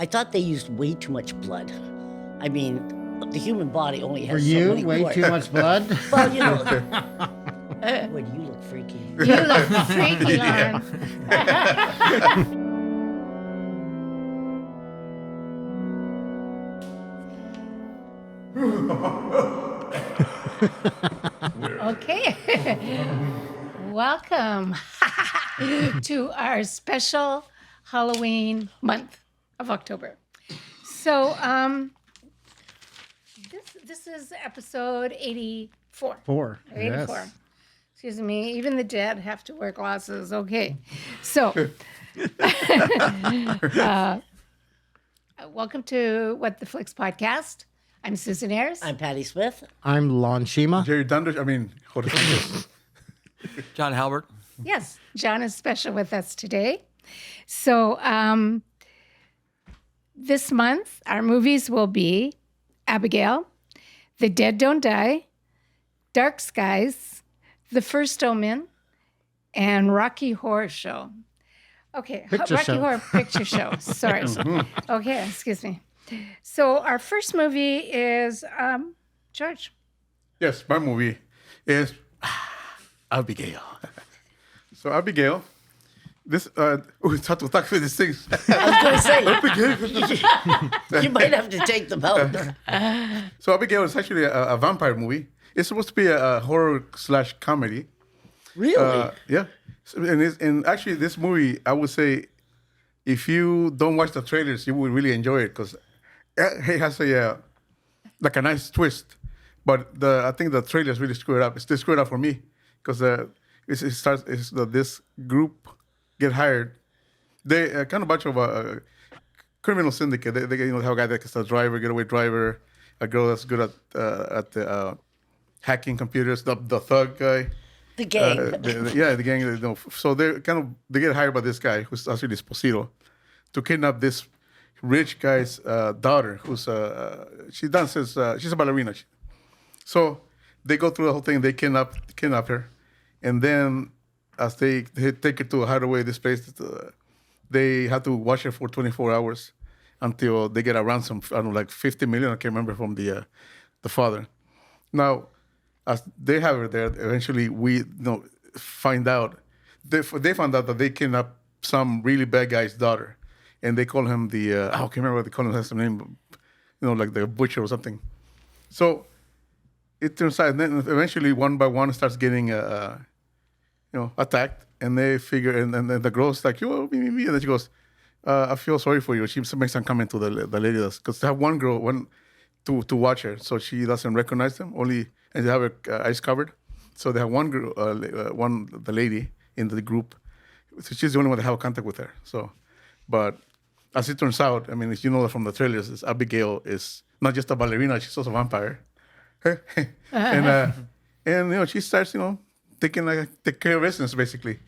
I thought they used way too much blood. I mean, the human body only has For so you, many way cords. too much blood? Well, you know. Boy, do you look freaky. You look freaky, Lauren. Okay. Welcome to our special Halloween month of October. So, this is episode 84. 84. Yes. Excuse me, even the dead have to wear glasses. Okay. So, welcome to What the Flicks podcast. I'm Susan Ayers. I'm Patty Smith. I'm Lon Shima. Jerry Dundas. John Halbert. Yes, John is special with us today. So, this month, our movies will be Abigail, The Dead Don't Die, Dark Skies, The First Omen, and Rocky Horror Show. Okay, Picture Rocky Show. Horror Picture Show. Sorry. Okay, excuse me. So our first movie is George. Yes, my movie is Abigail. So Abigail, this it's hard to talk with these things. I was going to say, you might have to take them out. So Abigail is actually a vampire movie. It's supposed to be a horror / comedy. Really? Yeah, and actually this movie, I would say, if you don't watch the trailers, you will really enjoy it because it has a like a nice twist. But I think the trailers really screw it up. They screwed it up for me because this group get hired. They kind of bunch of a criminal syndicate. They have a guy that's a driver, getaway driver, a girl that's good at the hacking computers, the thug guy. The gang. The gang. So they get hired by this guy who's actually Esposito to kidnap this rich guy's daughter, who's she dances. She's a ballerina. So they go through the whole thing. They kidnap her, and then as they take her to a hideaway, this place, they have to watch her for 24 hours until they get a ransom. I don't know, like 50 million. I can't remember from the father. Now, as they have her there, eventually we find out. They found out that they kidnapped some really bad guy's daughter, and they call him I can't remember what they call him. Has some name, like the butcher or something. So it turns out, and then eventually one by one starts getting attacked, and they figure, and then the girl's like, me, and then she goes, I feel sorry for you. She makes some comment to the lady, because they have one girl to watch her, so she doesn't recognize them, and they have her eyes covered. So they have one girl, the lady in the group. So she's the only one that have contact with her. So, but as it turns out, I mean, as you know from the trailers, Abigail is not just a ballerina; she's also a vampire. And she starts, take care of business basically,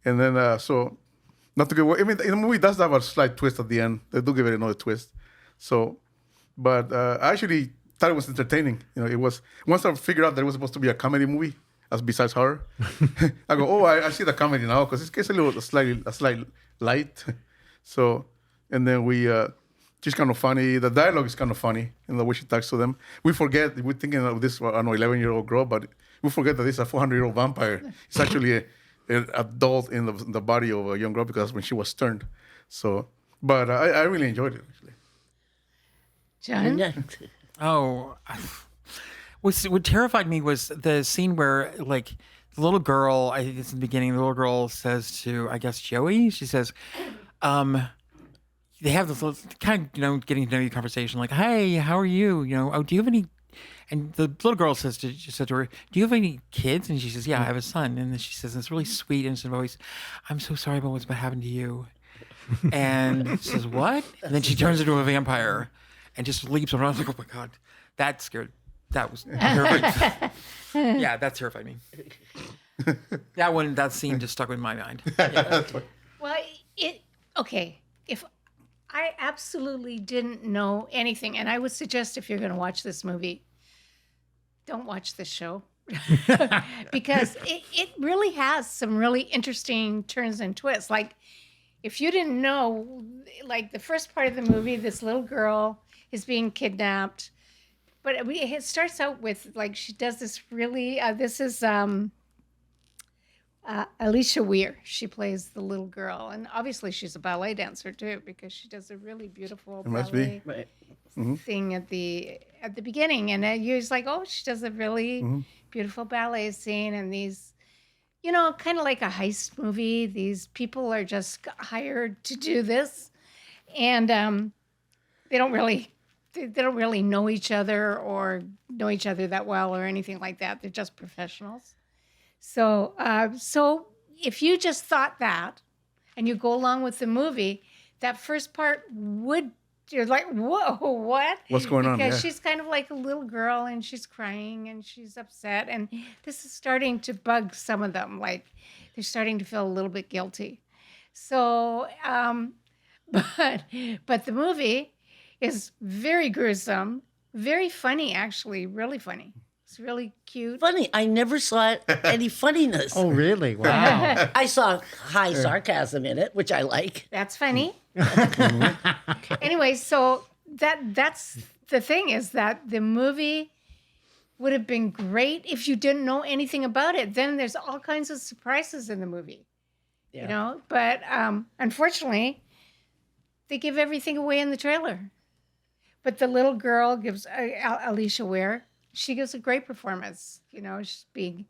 and then so not to give away. I mean, the movie does have a slight twist at the end. They do give it another twist. So, but I actually thought it was entertaining. It was, once I figured out that it was supposed to be a comedy movie, as besides horror, I go, I see the comedy now because it's a slight light. So, and then she's kind of funny. The dialogue is kind of funny in the way she talks to them. We're thinking of this, 11-year-old girl, but we forget that this is a 400-year-old vampire. It's actually an adult in the body of a young girl because when she was turned. So, but I really enjoyed it actually. John? Oh, what terrified me was the scene where, like, the little girl, I think it's in the beginning, the little girl says to, I guess, Joey, she says, they have this little, kind of, getting to know you conversation, like, hey, how are you? Do you have any, and the little girl said to her, do you have any kids? And she says, yeah, I have a son. And then she says, in this really sweet, innocent voice, I'm so sorry about what's been happening to you. And she says, what? And then she turns into a vampire and just leaps around. I was like, oh my God, that was terrifying. Yeah, that terrified me. That scene just stuck in my mind. Yeah. Well, okay. If I absolutely didn't know anything, and I would suggest if you're going to watch this movie, don't watch this show. Because it really has some really interesting turns and twists. Like, if you didn't know, like the first part of the movie, this little girl is being kidnapped. But it starts out with, like, she does this really, this is Alicia Weir. She plays the little girl. And obviously she's a ballet dancer too, because she does a really beautiful It must be. ballet Right. thing at the beginning. And you're just like, oh, she does a really beautiful ballet scene. And these, you know, kind of like a heist movie. These people are just hired to do this. And they don't really know each other or know each other that well or anything like that. They're just professionals. So if you just thought that and you go along with the movie, that first part you're like, whoa, what? What's going on? Because Yeah. she's kind of like a little girl and she's crying and she's upset. And this is starting to bug some of them. Like they're starting to feel a little bit guilty. So, but the movie is very gruesome, very funny, actually, really funny. It's really cute. Funny. I never saw any funniness. Oh, really? Wow. I saw high sarcasm in it, which I like. That's funny. Anyway, so that's the thing, is that the movie would have been great if you didn't know anything about it. Then there's all kinds of surprises in the movie, you know. But unfortunately, they give everything away in the trailer. But the little girl gives, Alicia Weir, she gives a great performance. You know, she's being,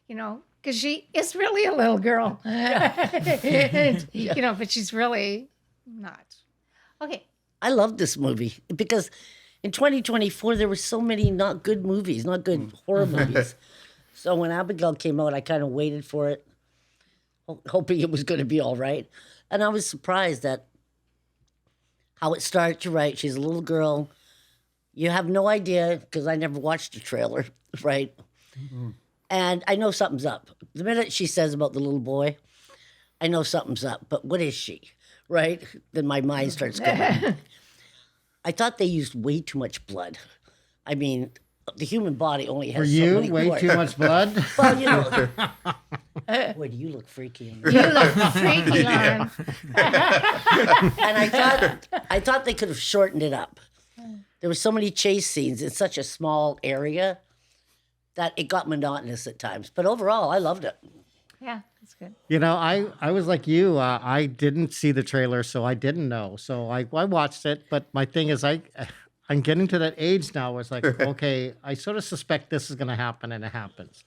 you know, because she is really a little girl. You know, but she's really not. Okay. I love this movie because in 2024 there were so many not good movies, not good horror movies. So when Abigail came out, I kind of waited for it, hoping it was going to be all right. And I was surprised at how it starts. You're right. She's a little girl. You have no idea, because I never watched the trailer, right? And I know something's up. The minute she says about the little boy, I know something's up. But what is she, right? Then my mind starts going. I thought they used way too much blood. I mean, the human body only has For so you, many way parts. too much blood? Well, you know. Boy, do you look freaky. In You look freaky, Lauren. And I thought they could have shortened it up. There were so many chase scenes in such a small area that it got monotonous at times. But overall, I loved it. Yeah, that's good. You know, I was like you. I didn't see the trailer, so I didn't know. So I watched it. But my thing is, I'm getting to that age now where it's like, okay, I sort of suspect this is going to happen, and it happens.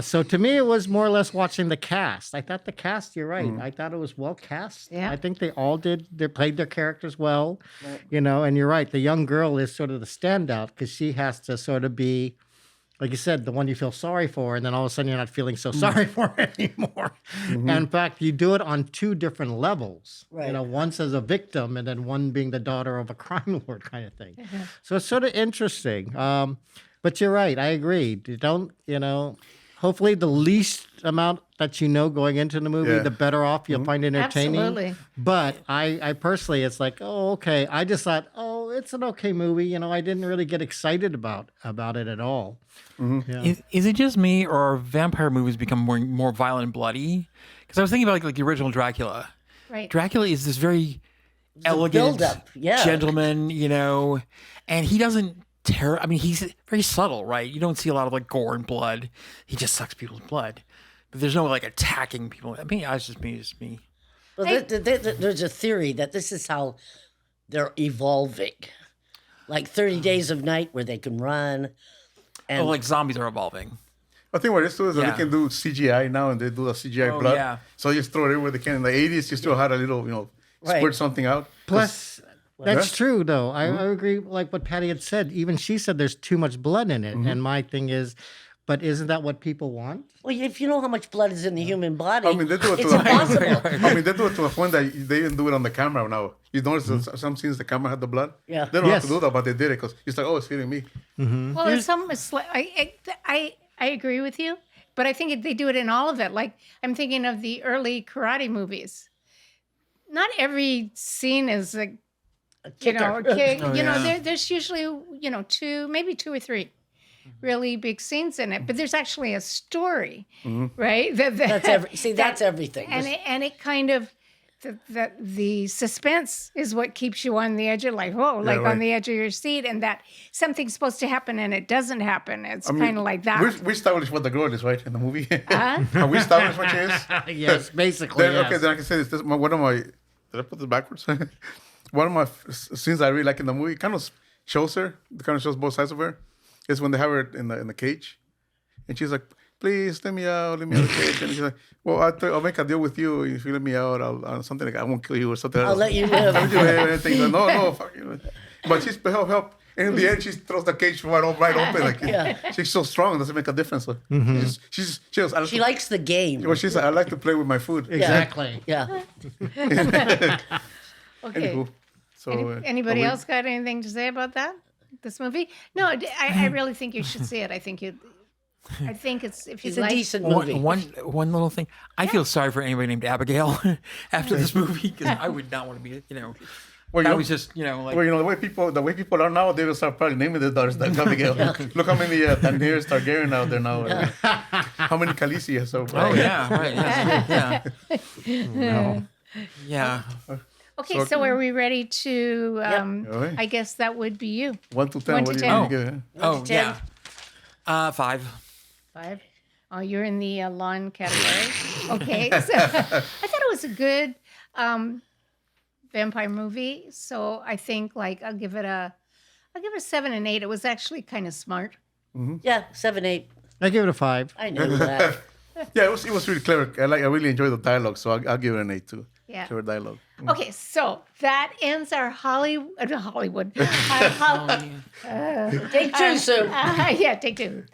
So to me, it was more or less watching the cast. I thought the cast, you're right. I thought it was well cast. Yeah. I think they all played their characters well, you know, and you're right. The young girl is sort of the standout because she has to sort of be, like you said, the one you feel sorry for, and then all of a sudden you're not feeling so sorry for her anymore. And in fact, you do it on two different levels. Right. You know, once as a victim and then one being the daughter of a crime lord kind of thing. So it's sort of interesting. But you're right. I agree. You don't, you know, hopefully the least amount that you know going into the movie, Yeah. the better off you'll find entertaining. Absolutely. But I personally, it's like, oh, okay. I just thought, oh, it's an okay movie. You know, I didn't really get excited about it at all. Yeah. Is it just me, or are vampire movies become more violent and bloody? Because I was thinking about like the original Dracula. Right. Dracula is this very a elegant build-up, yeah. gentleman, you know, and he doesn't I mean, he's very subtle, right? You don't see a lot of like gore and blood. He just sucks people's blood, but there's no like attacking people. I mean, it's just me. Well, there's a theory that this is how they're evolving. Like 30 Days of Night where they can run. And Oh, like zombies are evolving. I think what it is too is that Yeah. they can do CGI now, and they do the CGI Oh, blood. yeah. So you just throw it everywhere they can. In the 80s, you still had a little, you know, Right. squirt something out. Plus, that's true, though. I agree, like what Patty had said. Even she said there's too much blood in it. And my thing is, but isn't that what people want? well, if you know how much blood is in the human body, I mean, they do it to it's the impossible. I mean, they do it to a point that they even do it on the camera now. You notice that some scenes the camera had the blood? Yeah. They don't have to Yes. do that, but they did it because it's like, oh, it's hitting me. Well, it's like, I agree with you, but I think they do it in all of it. Like I'm thinking of the early karate movies. Not every scene is like, you know, Kicker. Oh, you know, yeah. there's usually, you know, maybe two or three really big scenes in it, but there's actually a story, right? That's everything. And it kind of the suspense is what keeps you on the edge of like, whoa, like right. on the edge of your seat, and that something's supposed to happen and it doesn't happen. It's kind of like that. We established what the girl is, right, in the movie. Huh? Have we established what she is? Yes, basically. Then, yes. Okay, then I can say this. One of my, did I put this backwards? One of my scenes I really like in the movie, kind of shows her, kind of shows both sides of her, is when they have her in the cage, and she's like, "Please let me out of the cage." And she's like, "Well, I'll make a deal with you. If you let me out, I'll something like I won't kill you or something." I'll let you live. I'll let you live. And everything. Like, no, fuck you. But she's help. And in the end, she throws the cage right open. Like she's so strong, it doesn't make a difference. So she goes, She likes the game. Well, she's like, I like to play with my food. Exactly. Yeah. Okay. Anywho, so Anybody else got anything to say about that? This movie? No, I really think you should see it. I think it's if you It's a like. decent movie. One little thing. I feel sorry for anybody named Abigail after this movie because I would not want to be, Well, I was just, like. well, the way people are now, they will start probably naming their daughters like Abigail. Look how many Daenerys Targaryen out there now. How many Khaleesi? So Oh yeah, right. Yeah. Yeah. Okay, so are we ready to? Alright. I guess that would be you. 1 to 10. 1 What to do you 10. give it? Oh 10? yeah. 5. 5. Oh, you're in the lawn category. Okay, so I thought it was a good vampire movie. So I think I'll give it a 7 and 8. It was actually kind of smart. Yeah, 7, 8. I give it a 5. I knew that. Yeah, it was really clever. I really enjoyed the dialogue, so I'll give it an 8 too. Yeah. Clever dialogue. Okay, so that ends our Hollywood. Take 2, Sue. Yeah, take 2.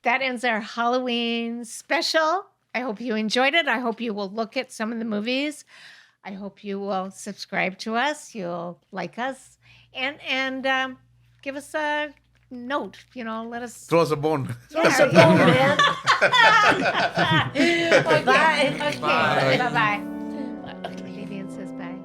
That ends our Halloween special. I hope you enjoyed it. I hope you will look at some of the movies. I hope you will subscribe to us. You'll like us, and give us a note. Let us. Throw us a bone. It's a bone, man. Bye. Okay. Bye. Bye. Bye. Vivian says bye.